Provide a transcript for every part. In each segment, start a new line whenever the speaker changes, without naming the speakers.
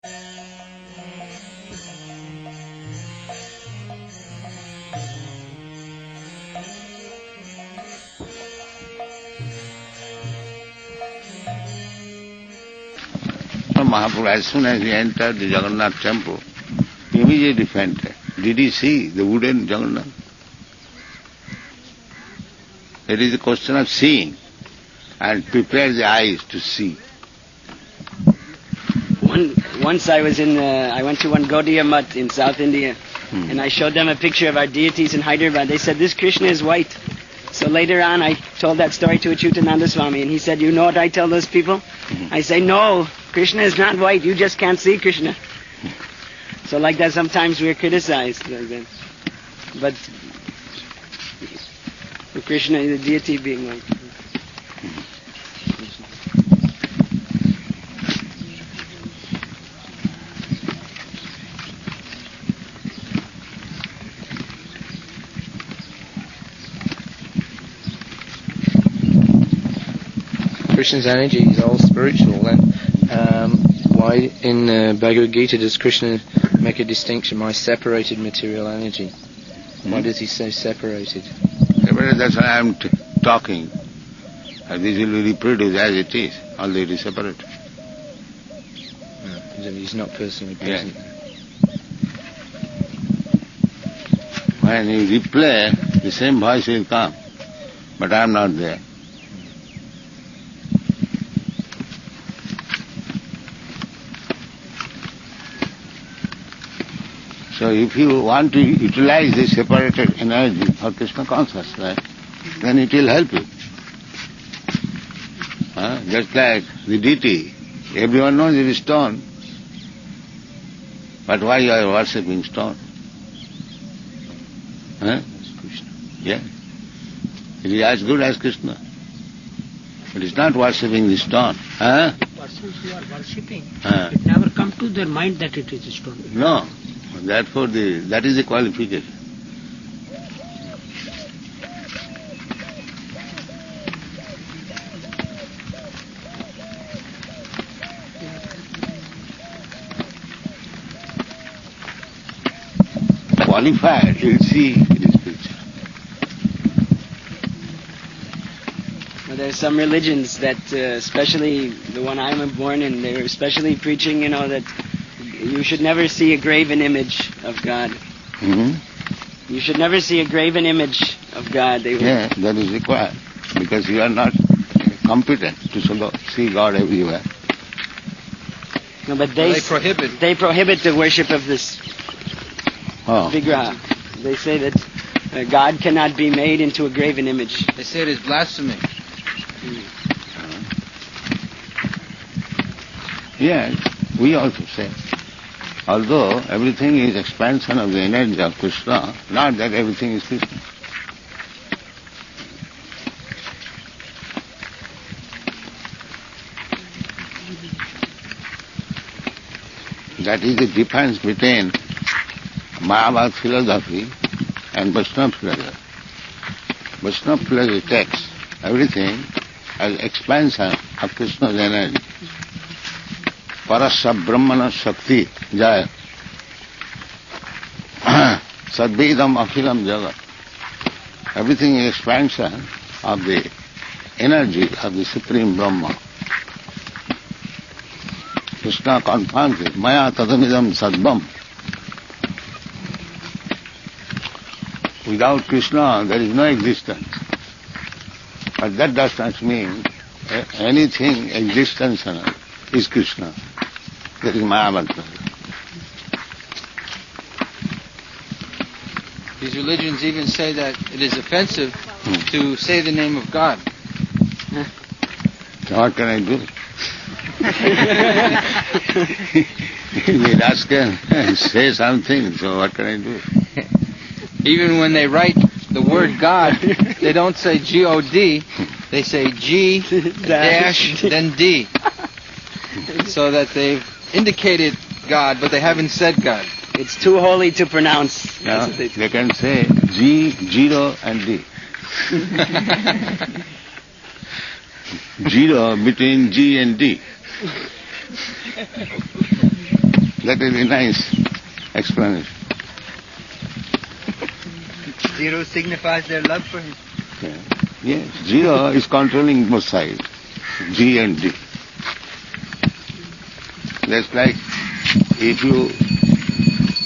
Mahaprabhu, as soon as he entered the Jagannath temple, he immediately fainted. Did he see the wooden Jagannath? It is a question of seeing and prepare the eyes to see.
Once I went to one Gaudiya Math in South India, and I showed them a picture of our deities in Hyderabad. They said, this Krishna is white. So later on I told that story to Achyutananda Swami, and he said, you know what I tell those people? I say, no, Krishna is not white, you just can't see Krishna. So like that sometimes we're criticized. But for Krishna is the deity being white.
Krishna's energy is all spiritual, then why in Bhagavad Gita does Krishna make a distinction by separated material energy? Why does he say separated?
That's why I am talking. This will be reproduced as it is, although it is separated.
No, he's not personally present.
Yeah. When you replay, the same voice will come, but I am not there. So if you want to utilize this separated energy for Krishna consciousness, then it will help you. Just like the deity, everyone knows it is stone. But why you are worshipping stone? Yeah. It is as good as Krishna. It is not worshipping the stone.
Persons who are worshipping, it never come to their mind that it is a stone.
No. Therefore, that is the qualification. Qualified, you will see it is spiritual.
Well, there are some religions that, especially the one I'm born in, they're especially preaching, that you should never see a graven image of God.
Mm-hmm.
You should never see a graven image of God.
Yeah, that is required, because you are not competent to see God everywhere.
No, but they prohibit the worship of this vigraha. They say that God cannot be made into a graven image.
They say it is blasphemy.
Yes, we also say. Although everything is expansion of the energy of Krishna, not that everything is Krishna. That is the difference between Mayavad philosophy and Vaishnava philosophy. Vaishnava philosophy takes everything as expansion of Krishna's energy. Parasya Brahmana Shakti Jaya Sadvedam Akhilam Jagat. Everything is expansion of the energy of the Supreme Brahma. Krishna confirms it. Maya tadamidam sadvam. Without Krishna there is no existence. But that does not mean anything existence is Krishna. That is Mayavad.
These religions even say that it is offensive to say the name of God.
So what can I do? We'll ask him, say something, so what can I do?
Even when they write the word God, they don't say G-O-D, they say G dash then D. So that they've indicated God, but they haven't said God.
It's too holy to pronounce.
No, they can say G, 0 and D. 0 between G and D. That is a nice explanation.
Zero signifies their love for him.
Yeah. Yes, zero is controlling both sides, G and D. That's like if you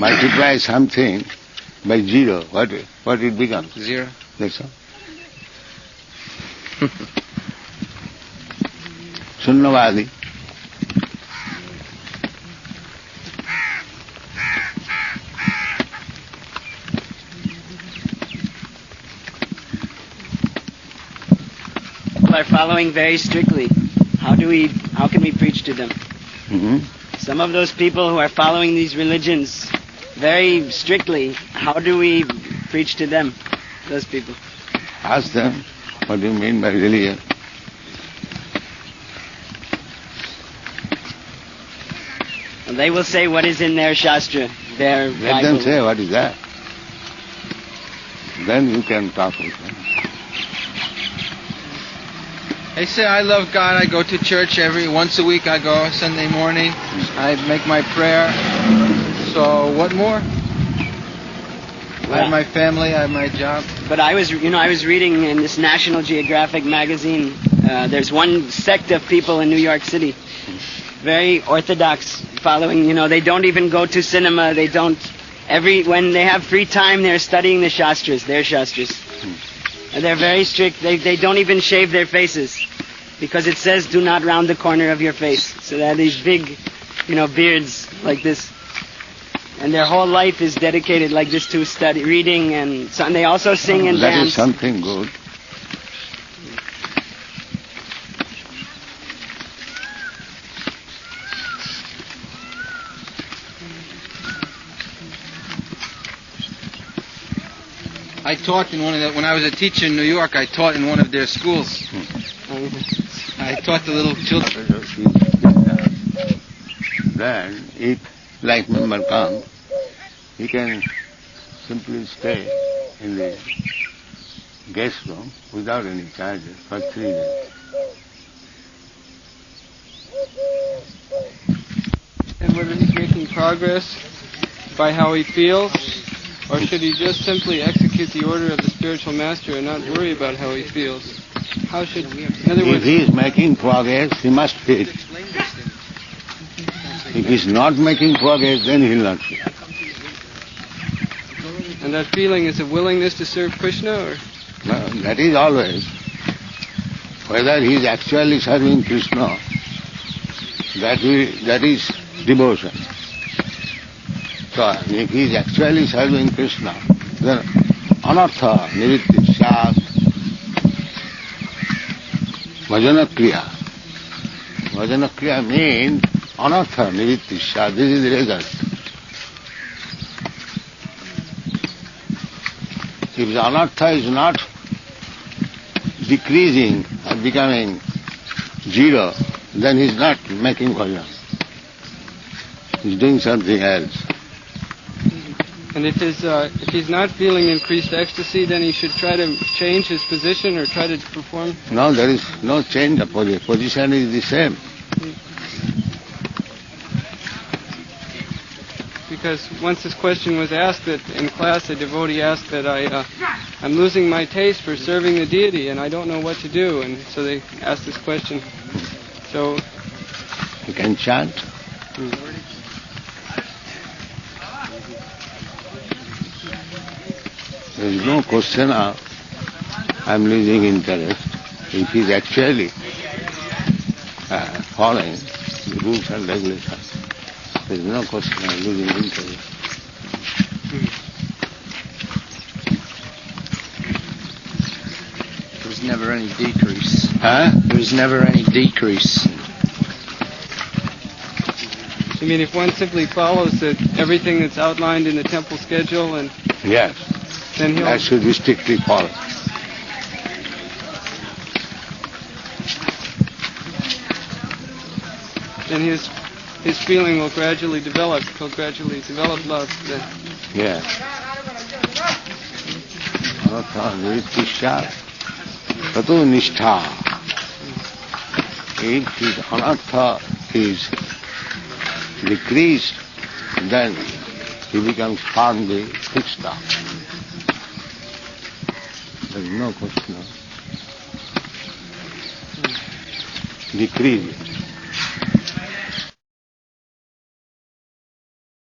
multiply something by zero, what it becomes?
Zero.
That's all. Sunnavadi.
People are following very strictly. How can we preach to them?
Mm-hmm.
Some of those people who are following these religions very strictly, how do we preach to them, those people?
Ask them, what do you mean by religion?
And they will say what is in their Shastra, their
Let
Bible.
them say what is that. Then you can talk with them.
They say, I love God, I go to church once a week, I go Sunday morning, I make my prayer. So what more? I have my family, I have my job.
But I was reading in this National Geographic magazine, there's one sect of people in New York City, very orthodox, following, they don't even go to cinema, when they have free time, they're studying the Shastras, their Shastras. And they're very strict, they don't even shave their faces, because it says, do not round the corner of your face. So they have these big, beards like this. And their whole life is dedicated like this to study, reading, and they also sing and
that
dance.
That is something good.
I taught in when I was a teacher in New York, I taught in one of their schools. I taught the little children.
Then, if like member comes, he can simply stay in the guest room without any charges for 3 days.
And whether he's making progress by how he feels, or should he just simply execute the order of the spiritual master and not worry about how he feels? How should, in other
If
words,
he is making progress, he must feel. If he is not making progress, then he will not feel.
and that feeling is a willingness to serve Krishna, or
No, that is always. Whether he is actually serving Krishna, that is devotion. So, if he is actually serving Krishna, then anartha, nivritti, sat, bhajana kriya. Bhajana kriya means anartha, nivritti, sat. This is the result. If the anartha is not decreasing or becoming zero, then he is not making bhajan. He is doing something else.
and if he's not feeling increased ecstasy, then he should try to change his position or try to perform.
No, there is no change of position. Position is the same.
Because once this question was asked, that in class a devotee asked that I'm losing my taste for serving the deity and I don't know what to do, and so they asked this question. So
You can chant. There is no question of I'm losing interest. If he is actually following the rules and regulations, there is no question of losing interest.
There's never any decrease.
Huh?
There's never any decrease.
I mean, if one simply follows everything that's outlined in the temple schedule, and
Yes.
then he'll
That should be strictly followed.
then his feeling will gradually develop. He'll gradually develop love. Then.
Yes. Anartha nivritti tato nishtha. If his anartha is decreased, then he becomes firmly fixed up. There is no question of decrease.